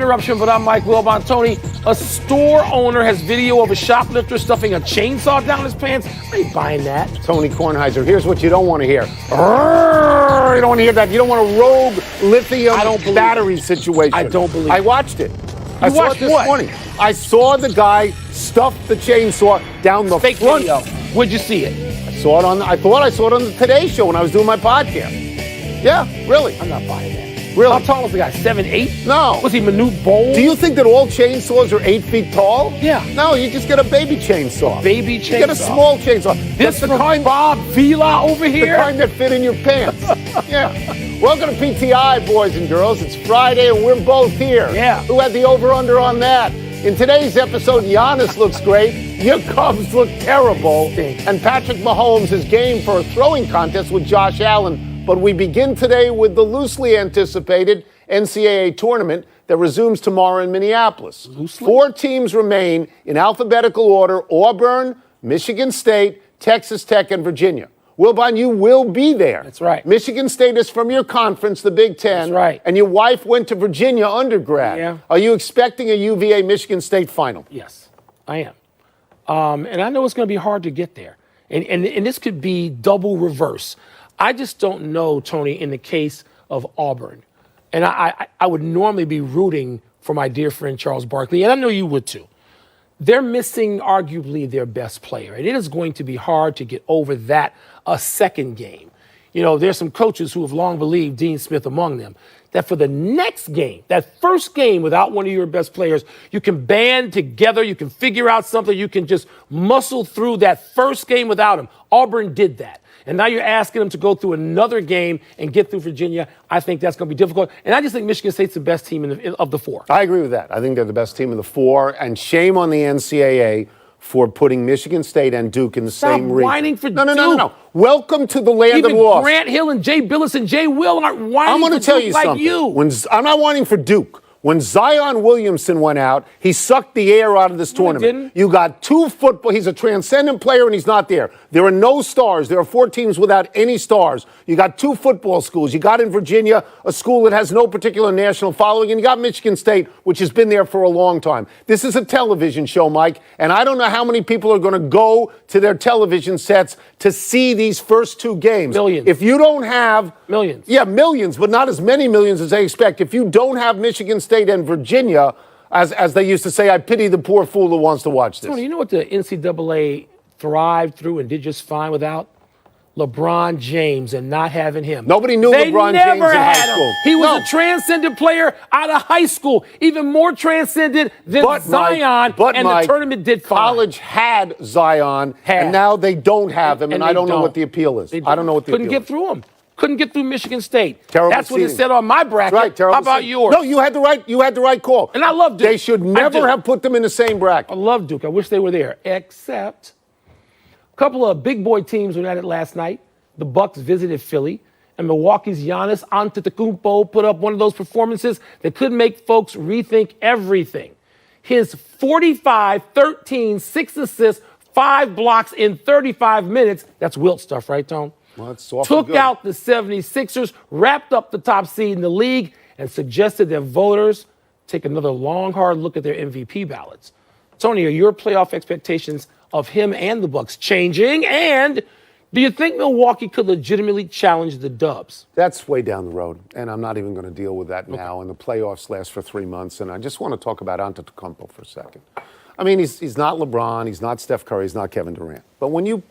Interruption, but I'm Mike Wilbon. Tony, a store owner has video of a shoplifter stuffing a chainsaw down his pants. I ain't buying that. Tony Kornheiser, here's what you don't want to hear. You don't want to hear that. You don't want a rogue lithium battery situation. I don't believe it. I watched it. I saw watched it this what? morning. I saw the guy stuff the chainsaw down the Fake front. video. Where'd you see it? I thought I saw it on the Today Show when I was doing my podcast. Yeah, really. I'm not buying that. Really? How tall was the guy? 7'8"? No. Was he Manute Bol? Do you think that all chainsaws are 8 feet tall? Yeah. No, you just get a baby chainsaw. Baby chainsaw. You get a small chainsaw. This That's from Bob Vila over here? The kind that fit in your pants. Yeah. Welcome to PTI, boys and girls. It's Friday and we're both here. Yeah. Who had the over-under on that? In today's episode, Giannis looks great. Your Cubs look terrible. And Patrick Mahomes is game for a throwing contest with Josh Allen. But we begin today with the loosely anticipated NCAA tournament that resumes tomorrow in Minneapolis. Loosely? 4 teams remain in alphabetical order: Auburn, Michigan State, Texas Tech, and Virginia. Wilbon, you will be there. That's right. Michigan State is from your conference, the Big Ten. That's right. And your wife went to Virginia undergrad. Yeah. Are you expecting a UVA-Michigan State final? Yes, I am. And I know it's going to be hard to get there. And this could be double reverse. I just don't know, Tony, in the case of Auburn. And I would normally be rooting for my dear friend Charles Barkley, and I know you would too. They're missing arguably their best player, and it is going to be hard to get over that a second game. You know, there's some coaches who have long believed, Dean Smith among them, that for the next game, that first game without one of your best players, you can band together, you can figure out something, you can just muscle through that first game without him. Auburn did that. And now you're asking them to go through another game and get through Virginia. I think that's going to be difficult. And I just think Michigan State's the best team of the 4. I agree with that. I think they're the best team of the 4. And shame on the NCAA for putting Michigan State and Duke in the same region. Stop whining for No. Duke. Welcome to the land Even of loss. Grant Hill and Jay Billis and Jay Will aren't whining I'm going for to tell Duke you like something. you. I'm not whining for Duke. When Zion Williamson went out, he sucked the air out of this tournament. He didn't. You got 2 football. He's a transcendent player, and he's not there. There are no stars. There are 4 teams without any stars. You got 2 football schools. You got in Virginia a school that has no particular national following, and you got Michigan State, which has been there for a long time. This is a television show, Mike, and I don't know how many people are going to go to their television sets to see these first 2 games. Millions. If you don't have Millions. Yeah, millions, but not as many millions as they expect. If you don't have Michigan State and Virginia, as they used to say, I pity the poor fool who wants to watch this. Tony, you know what the NCAA thrived through and did just fine without? LeBron James and not having him. Nobody knew LeBron James in high school. He was a transcendent player out of high school, even more transcendent than Zion, the tournament did fine. College had Zion, and now they don't have him, and I don't know what the appeal is. I don't know what the appeal is. Couldn't get through him. Couldn't get through Michigan State. Terrible That's what it seeding. said on my bracket. Right, terrible How about seeding. yours? No, you had the right call. And I love Duke. They should never have put them in the same bracket. I love Duke. I wish they were there. Except a couple of big boy teams were at it last night. The Bucks visited Philly, and Milwaukee's Giannis Antetokounmpo put up one of those performances that could make folks rethink everything. His 45, 13, 6 assists, 5 blocks in 35 minutes. That's Wilt stuff, right, Tone? Well, that's awfully Took good. out the 76ers, wrapped up the top seed in the league, and suggested that voters take another long, hard look at their MVP ballots. Tony, are your playoff expectations of him and the Bucks changing? And do you think Milwaukee could legitimately challenge the Dubs? That's way down the road, and I'm not even going to deal with that now. And the playoffs last for 3 months, and I just want to talk about Antetokounmpo for a second. I mean, he's not LeBron, he's not Steph Curry, he's not Kevin Durant. But when you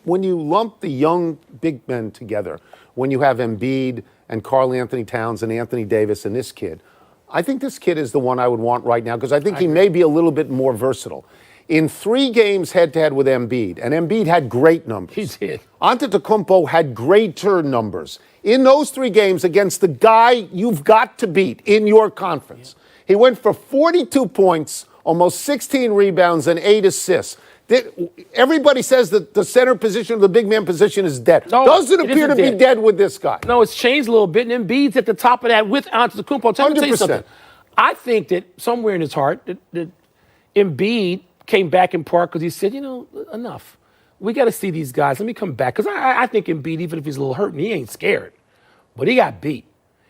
lump the young big men together, when you have Embiid and Karl Anthony Towns and Anthony Davis and this kid, I think this kid is the one I would want right now because I think he may be a little bit more versatile. In 3 games head-to-head with Embiid, and Embiid had great numbers. He did. Antetokounmpo had greater numbers. In those 3 games against the guy you've got to beat in your conference, he went for 42 points, almost 16 rebounds, and 8 assists. Everybody says that the center position, the big man position is dead. No, doesn't it appear to isn't be dead with this guy. No, it's changed a little bit, and Embiid's at the top of that with Antetokounmpo. Tell me 100%. something. I think that somewhere in his heart, that Embiid came back in part because he said, enough. We got to see these guys. Let me come back. Because I think Embiid, even if he's a little hurt, and he ain't scared, but he got beat.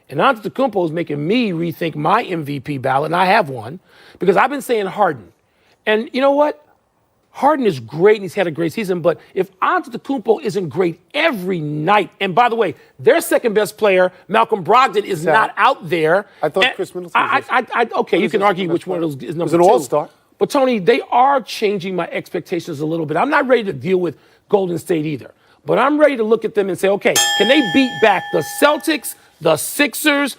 And Antetokounmpo is making me rethink my MVP ballot, and I have one, because I've been saying Harden. And you know what? Harden is great, and he's had a great season, but if Antetokounmpo isn't great every night, and by the way, their second best player, Malcolm Brogdon, is not out there. I thought Chris Middleton was okay, you can argue which one of those is number two. He's an all-star. But, Tony, they are changing my expectations a little bit. I'm not ready to deal with Golden State either, but I'm ready to look at them and say, okay, can they beat back the Celtics, the Sixers?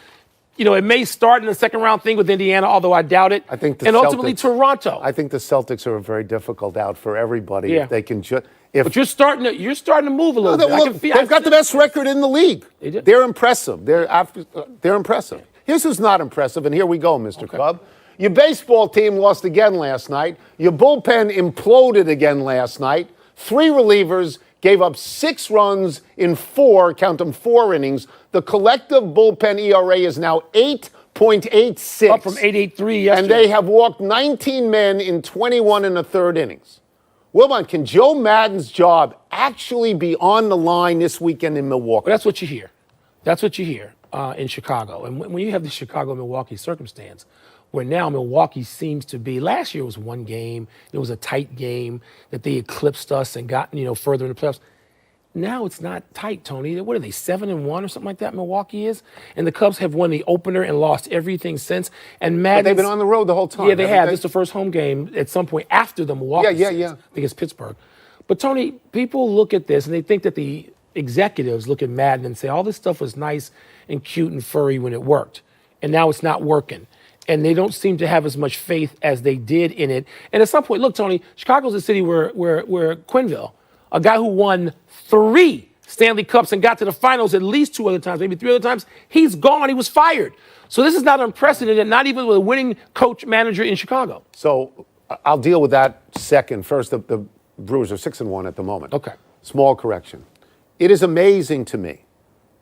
You know, it may start in the second round thing with Indiana, although I doubt it. I think ultimately Toronto. I think the Celtics are a very difficult out for everybody. Yeah. If they can but you're starting to move a little bit. Look, they've got the best record in the league. They do. They're impressive. They're impressive. Here's who's not impressive, and here we go, Mr. Cub. Your baseball team lost again last night. Your bullpen imploded again last night. 3 relievers gave up 6 runs in 4, count them, 4 innings. The collective bullpen ERA is now 8.86. Up from 8.83 yesterday. And they have walked 19 men in 21 and a third innings. Wilbon, can Joe Madden's job actually be on the line this weekend in Milwaukee? Well, that's what you hear. That's what you hear in Chicago. And when you have the Chicago-Milwaukee circumstance, where now Milwaukee seems to be, last year was one game, it was a tight game that they eclipsed us and got, further in the playoffs. Now it's not tight, Tony. What are they, 7-1 or something like that, Milwaukee is? And the Cubs have won the opener and lost everything since. And But they've been on the road the whole time. Yeah, they have. This is the first home game at some point after the Milwaukee series. I think it's Pittsburgh. But, Tony, people look at this and they think that the executives look at Madden and say, all this stuff was nice and cute and furry when it worked. And now it's not working. And they don't seem to have as much faith as they did in it. And at some point, look, Tony, Chicago's a city where Quinville, a guy who won 3 Stanley Cups and got to the finals at least 2 other times, maybe 3 other times, he's gone. He was fired. So this is not unprecedented, not even with a winning coach manager in Chicago. So I'll deal with that second. First, the Brewers are 6-1 at the moment. Okay. Small correction. It is amazing to me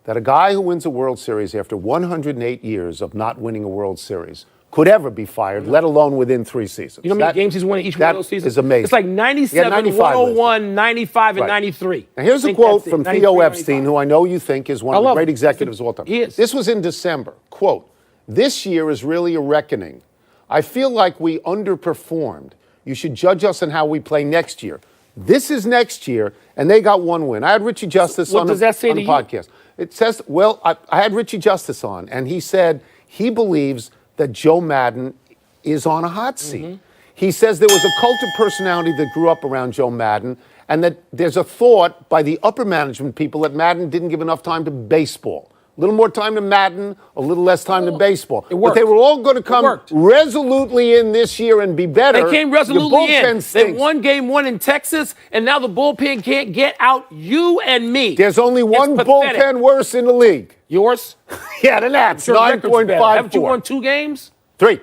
that a guy who wins a World Series after 108 years of not winning a World Series could ever be fired, let alone within 3 seasons. You know how many games he's won in each one of those seasons? That is amazing. It's like 97, 101, 95, and 93. Now, here's a quote from Theo Epstein, who I know you think is one of the great executives of all time. He is. This was in December. Quote, "This year is really a reckoning. I feel like we underperformed. You should judge us on how we play next year." This is next year, and they got 1 win. I had Richie Justice on the podcast. It says, well, I had Richie Justice on, and he said he believes that Joe Madden is on a hot seat. Mm-hmm. He says there was a cult of personality that grew up around Joe Madden, and that there's a thought by the upper management people that Madden didn't give enough time to baseball. A little more time to Madden, a little less time to baseball. It worked. But they were all going to come resolutely in this year and be better. They came resolutely in. They won game 1 in Texas, and now the bullpen can't get out you and me. There's only one bullpen worse in the league. Yours? Yeah, the Nats, 9.54. Haven't you won 2 games? 3.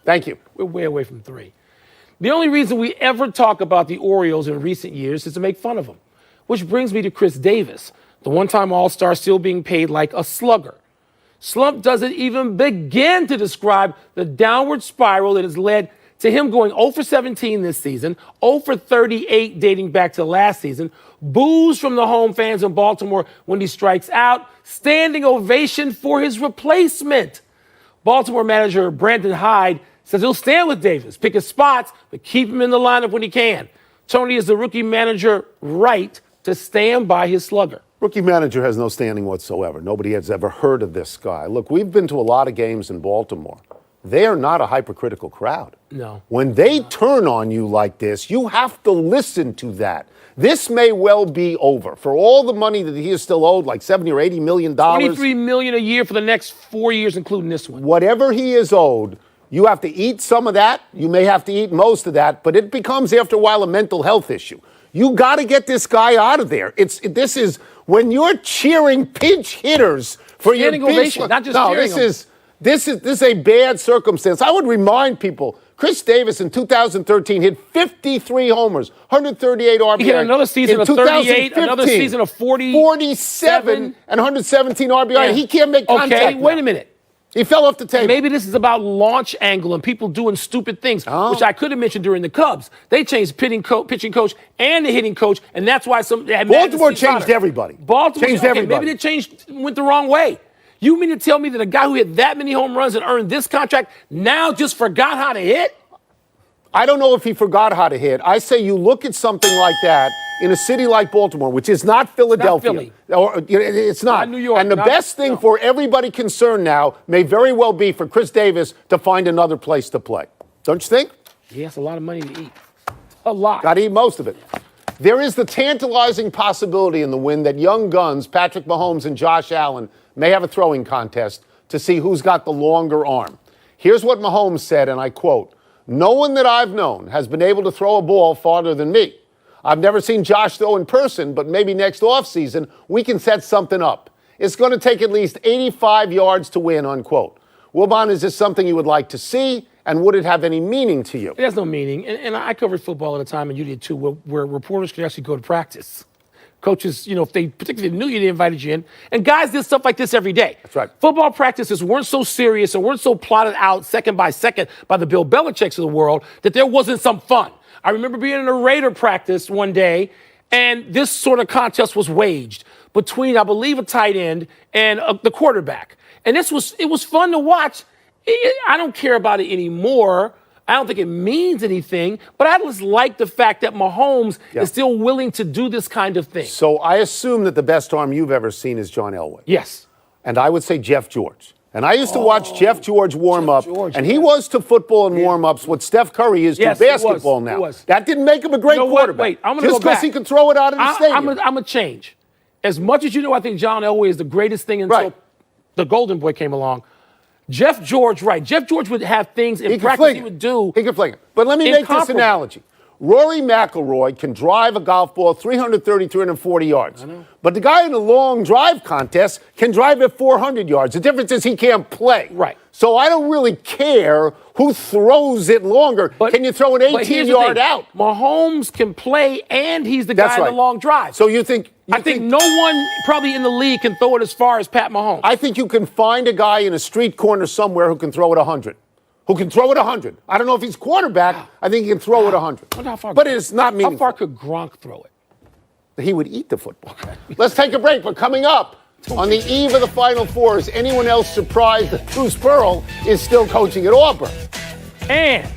Thank you. We're way away from 3. The only reason we ever talk about the Orioles in recent years is to make fun of them, which brings me to Chris Davis, the one-time All-Star still being paid like a slugger. Slump doesn't even begin to describe the downward spiral that has led to him going 0 for 17 this season, 0 for 38 dating back to last season, boos from the home fans in Baltimore when he strikes out, standing ovation for his replacement. Baltimore manager Brandon Hyde says he'll stand with Davis, pick his spots, but keep him in the lineup when he can. Tony, is the rookie manager right to stand by his slugger? Rookie manager has no standing whatsoever. Nobody has ever heard of this guy. Look, we've been to a lot of games in Baltimore. They are not a hypercritical crowd. No. When they turn on you like this, you have to listen to that. This may well be over. For all the money that he is still owed, like $70 or $80 million. $23 million a year for the next 4 years, including this one. Whatever he is owed, you have to eat some of that. You may have to eat most of that, but it becomes, after a while, a mental health issue. You got to get this guy out of there. This is when you're cheering pinch hitters for your ovation, not just cheering them. This is a bad circumstance. I would remind people, Chris Davis in 2013 hit 53 homers, 138 RBI. He hit another season of 38, another season of 47, and 117 RBI. Yeah. He can't make contact. Okay, wait a minute. He fell off the table. Maybe this is about launch angle and people doing stupid things, which I could have mentioned during the Cubs. They changed pitching coach and the hitting coach, and that's why Baltimore changed everybody. Baltimore changed everybody. Maybe they went the wrong way. You mean to tell me that a guy who hit that many home runs and earned this contract now just forgot how to hit? I don't know if he forgot how to hit. I say you look at something like that in a city like Baltimore, which is not Philadelphia. It's not. New York. And the best thing for everybody concerned now may very well be for Chris Davis to find another place to play. Don't you think? He has a lot of money to eat. A lot. Got to eat most of it. There is the tantalizing possibility in the wind that young guns, Patrick Mahomes and Josh Allen, may have a throwing contest to see who's got the longer arm. Here's what Mahomes said, and I quote, "No one that I've known has been able to throw a ball farther than me. I've never seen Josh throw in person, but maybe next offseason we can set something up. It's going to take at least 85 yards to win," unquote. Wilbon, is this something you would like to see, and would it have any meaning to you? It has no meaning. And I covered football at a time, and you did too, where reporters could actually go to practice. Coaches, if they particularly knew you, they invited you in. And guys did stuff like this every day. That's right. Football practices weren't so serious and weren't so plotted out second by second by the Bill Belichicks of the world that there wasn't some fun. I remember being in a Raider practice one day, and this sort of contest was waged between, I believe, a tight end and the quarterback. And it was fun to watch. I don't care about it anymore. I don't think it means anything, but I just like the fact that Mahomes is still willing to do this kind of thing. So I assume that the best arm you've ever seen is John Elway. Yes. And I would say Jeff George. And I used to watch Jeff George warm up, and he was to football and warm-ups what Steph Curry is to basketball now. He was. That didn't make him a great quarterback. Wait, I'm going to go back. Just because he could throw it out of the stadium. I'm going to change. As much as I think John Elway is the greatest thing until the Golden Boy came along. Jeff George, right. Jeff George would have things in practice he would do. He could fling it. But let me make this analogy. Rory McIlroy can drive a golf ball 330, 340 yards. But the guy in the long drive contest can drive it 400 yards. The difference is he can't play. Right. So I don't really care who throws it longer. But can you throw an 18-yard out? Mahomes can play, and he's the guy in the long drive. So you think... I think no one probably in the league can throw it as far as Pat Mahomes. I think you can find a guy in a street corner somewhere who can throw it 100. Who can throw it 100. I don't know if he's quarterback. I think he can throw it 100. But it's not meaningful. How far could Gronk throw it? He would eat the football. Let's take a break. But coming up, on the eve of the Final Four, is anyone else surprised that Bruce Pearl is still coaching at Auburn? And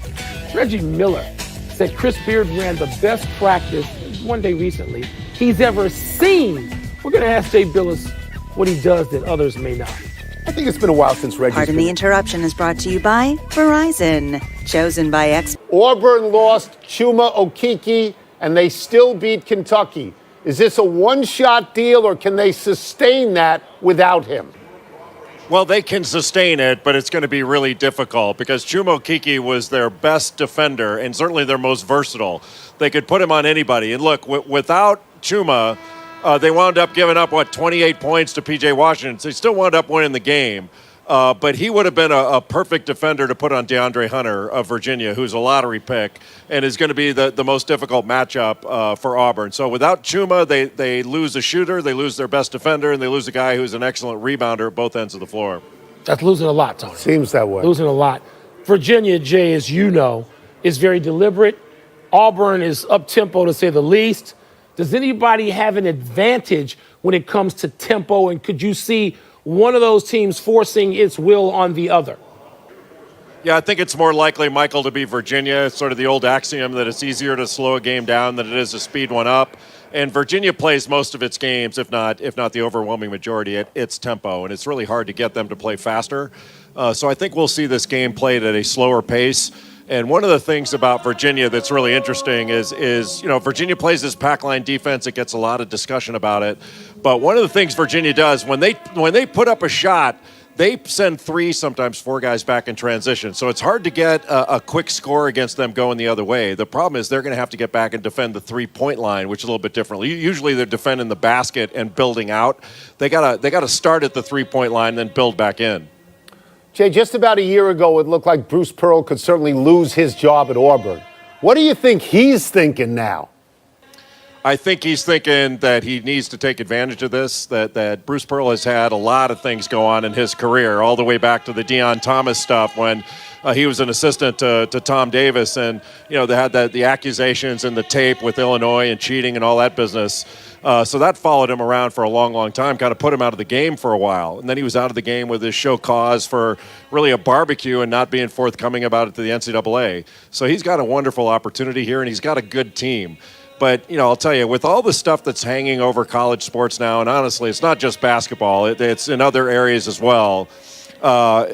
Reggie Miller said Chris Beard ran the best practice one day recently he's ever seen. We're going to ask Jay Billis what he does that others may not. I think it's been a while since Reggie's Pardon the Interruption is brought to you by Verizon. Chosen by Auburn lost Chuma Okeke, and they still beat Kentucky. Is this a one-shot deal, or can they sustain that without him? Well, they can sustain it, but it's going to be really difficult because Chuma Okeke was their best defender and certainly their most versatile. They could put him on anybody. And look, without Chuma, they wound up giving up, 28 points to P.J. Washington. So they still wound up winning the game. But he would have been a perfect defender to put on DeAndre Hunter of Virginia, who's a lottery pick, and is going to be the most difficult matchup for Auburn. So without Chuma, they lose a shooter, they lose their best defender, and they lose a guy who's an excellent rebounder at both ends of the floor. That's losing a lot, Tony. Seems that way. Losing a lot. Virginia, Jay, as you know, is very deliberate. Auburn is up-tempo, to say the least. Does anybody have an advantage when it comes to tempo, and could you see one of those teams forcing its will on the other? Yeah, I think it's more likely, Michael, to be Virginia. It's sort of the old axiom that it's easier to slow a game down than it is to speed one up. And Virginia plays most of its games, if not the overwhelming majority, at its tempo. And it's really hard to get them to play faster. So I think we'll see this game played at a slower pace. And one of the things about Virginia that's really interesting is Virginia plays this pack line defense. It gets a lot of discussion about it. But one of the things Virginia does, when they put up a shot, they send 3, sometimes 4 guys back in transition. So it's hard to get a quick score against them going the other way. The problem is they're going to have to get back and defend the 3-point line, which is a little bit differently. Usually they're defending the basket and building out. They gotta start at the 3-point line, then build back in. Jay, just about a year ago, it looked like Bruce Pearl could certainly lose his job at Auburn. What do you think he's thinking now? I think he's thinking that he needs to take advantage of this, that Bruce Pearl has had a lot of things go on in his career, all the way back to the Deion Thomas stuff when He was an assistant to Tom Davis, and they had the accusations and the tape with Illinois and cheating and all that business. So that followed him around for a long, long time, kind of put him out of the game for a while. And then he was out of the game with his show cause for really a barbecue and not being forthcoming about it to the NCAA. So he's got a wonderful opportunity here, and he's got a good team. But, I'll tell you, with all the stuff that's hanging over college sports now, and honestly, it's not just basketball, it's in other areas as well,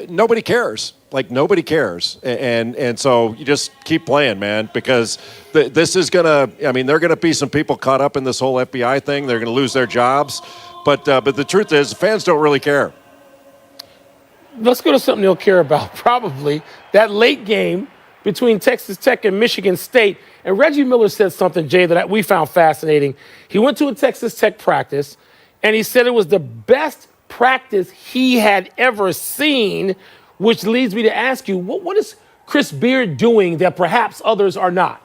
nobody cares. Like, nobody cares. And so you just keep playing, man, because this is going to, there are going to be some people caught up in this whole FBI thing. They're going to lose their jobs. But the truth is, fans don't really care. Let's go to something they'll care about, probably. That late game between Texas Tech and Michigan State. And Reggie Miller said something, Jay, that we found fascinating. He went to a Texas Tech practice, and he said it was the best practice he had ever seen, which leads me to ask you, what is Chris Beard doing that perhaps others are not?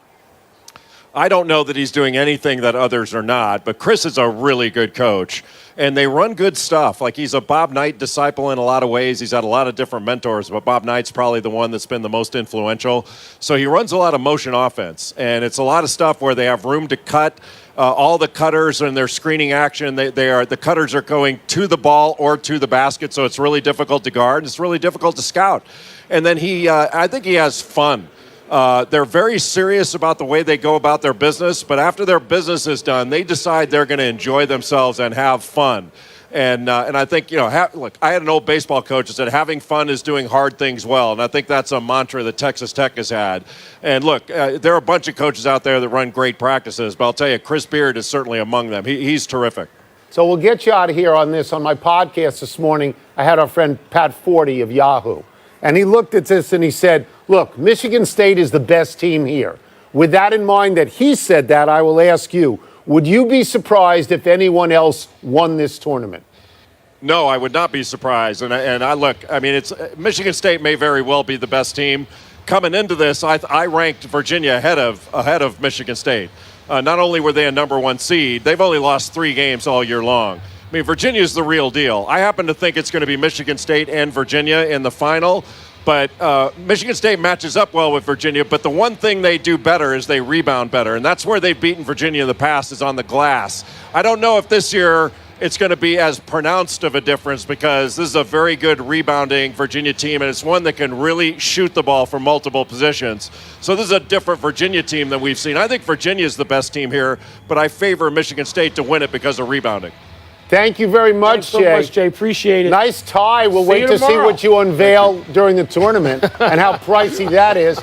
I don't know that he's doing anything that others are not, but Chris is a really good coach, and they run good stuff. Like, he's a Bob Knight disciple in a lot of ways. He's had a lot of different mentors, but Bob Knight's probably the one that's been the most influential. So he runs a lot of motion offense, and it's a lot of stuff where they have room to cut. All the cutters and their screening action, the cutters are going to the ball or to the basket, so it's really difficult to guard. It's really difficult to scout. And then I think he has fun. They're very serious about the way they go about their business, but after their business is done, they decide they're going to enjoy themselves and have fun. And I think, look, I had an old baseball coach that said having fun is doing hard things well, and I think that's a mantra that Texas Tech has had. And look, there are a bunch of coaches out there that run great practices, but I'll tell you, Chris Beard is certainly among them. He's terrific. So we'll get you out of here on this. On my podcast this morning, I had our friend Pat Forty of Yahoo, and he looked at this and he said, look, Michigan State is the best team here. With that in mind that he said that, I will ask you, would you be surprised if anyone else won this tournament? No, I would not be surprised. It's Michigan State may very well be the best team. Coming into this, I ranked Virginia ahead of Michigan State. Not only were they a number one seed, they've only lost 3 games all year long. Virginia's the real deal. I happen to think it's going to be Michigan State and Virginia in the final. But Michigan State matches up well with Virginia, but the one thing they do better is they rebound better, and that's where they've beaten Virginia in the past is on the glass. I don't know if this year it's going to be as pronounced of a difference because this is a very good rebounding Virginia team, and it's one that can really shoot the ball from multiple positions. So this is a different Virginia team than we've seen. I think Virginia is the best team here, but I favor Michigan State to win it because of rebounding. Thank you very much, Jay. Thanks so much, Jay. Appreciate it. Nice tie. We'll See wait you to see tomorrow. what you unveil during the tournament and how pricey that is.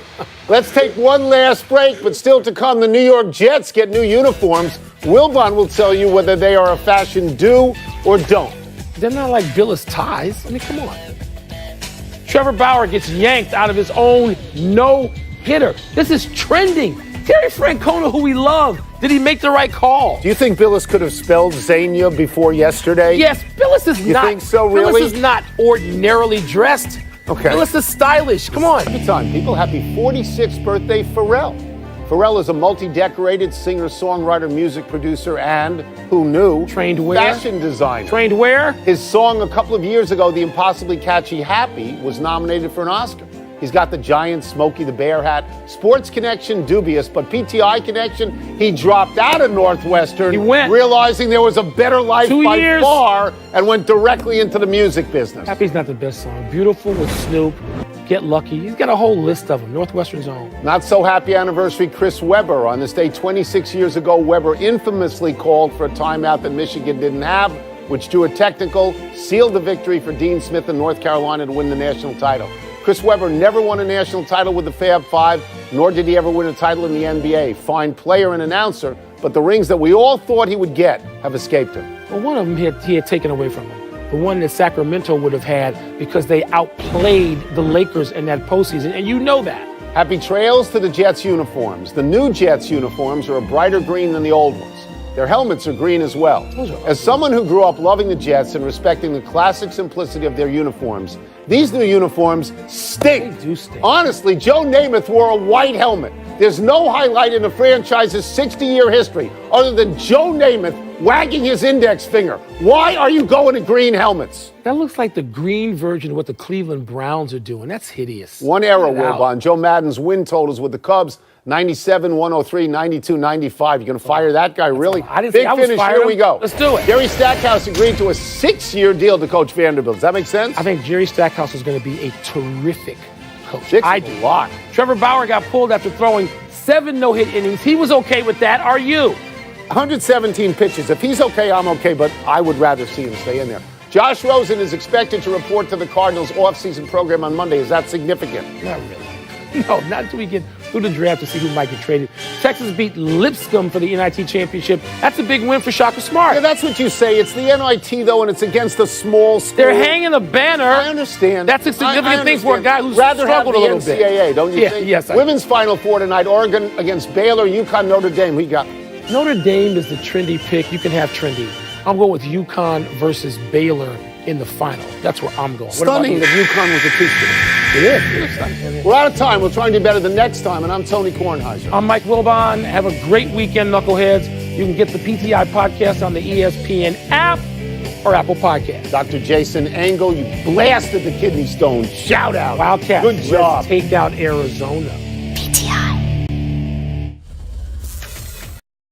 Let's take one last break, but still to come, the New York Jets get new uniforms. Wilbon will tell you whether they are a fashion do or don't. They're not like Billis ties. Come on. Trevor Bauer gets yanked out of his own no-hitter. This is trending. Terry Francona, who we love, did he make the right call? Do you think Billis could have spelled Xenia before yesterday? Yes, Billis is not. You think so, really? Billis is not ordinarily dressed. Okay. Billis is stylish. Come on. Good time, people. Happy 46th birthday, Pharrell. Pharrell is a multi-decorated singer, songwriter, music producer, and, who knew, Trained where? fashion designer. Trained where? His song a couple of years ago, the impossibly catchy Happy, was nominated for an Oscar. He's got the giant Smokey the Bear hat. Sports connection, dubious, but PTI connection, he dropped out of Northwestern, He went. realizing there was a better life 2 by years. far, and went directly into the music business. Happy's not the best song. Beautiful with Snoop. Get Lucky. He's got a whole list of them. Northwestern's own. Not so happy anniversary, Chris Webber. On this day 26 years ago, Webber infamously called for a timeout that Michigan didn't have, which drew a technical, sealed the victory for Dean Smith in North Carolina to win the national title. Chris Webber never won a national title with the Fab Five, nor did he ever win a title in the NBA. Fine player and announcer, but the rings that we all thought he would get have escaped him. Well, one of them he had taken away from him. The one that Sacramento would have had because they outplayed the Lakers in that postseason, and you know that. Happy trails to the Jets uniforms. The new Jets uniforms are a brighter green than the old ones. Their helmets are green as well. As someone who grew up loving the Jets and respecting the classic simplicity of their uniforms, these new uniforms stink. They do stink. Honestly, Joe Namath wore a white helmet. There's no highlight in the franchise's 60-year history other than Joe Namath wagging his index finger. Why are you going to green helmets? That looks like the green version of what the Cleveland Browns are doing. That's hideous. One era, Get out. Wilbon. Joe Madden's win totals with the Cubs, 97, 103, 92, 95. You going to fire that guy, really? I didn't Big say I was finish, firing here we him. go. Let's do it. Gary Stackhouse agreed to a 6-year deal to coach Vanderbilt. Does that make sense? I think Jerry Stackhouse is going to be a terrific coach. Six I is do. a lot. Trevor Bauer got pulled after throwing 7 no-hit innings. He was okay with that. Are you? 117 pitches. If he's okay, I'm okay, but I would rather see him stay in there. Josh Rosen is expected to report to the Cardinals' offseason program on Monday. Is that significant? Not really. No, not until we get through the draft to see who might get traded. Texas beat Lipscomb for the NIT championship. That's a big win for Shaka Smart. Yeah, that's what you say. It's the NIT, though, and it's against a small school. They're hanging a banner. I understand. That's a significant I thing for a guy who's rather struggled a have little the bit. NCAA, don't you Yeah, think? yes, I Women's Final Four tonight, Oregon against Baylor, UConn, Notre Dame. Who you got? Notre Dame is the trendy pick. You can have trendy. I'm going with UConn versus Baylor in the final. That's where I'm going. What about Stunning you? that UConn was a two-seed. It is stunning. We're out of time. We'll try and do better the next time, and I'm Tony Kornheiser. I'm Mike Wilbon. Have a great weekend, Knuckleheads. You can get the PTI podcast on the ESPN app or Apple Podcast. Dr. Jason Engel, you blasted the kidney stone. Shout out. Wildcats. Good job. Let's take out Arizona. PTI.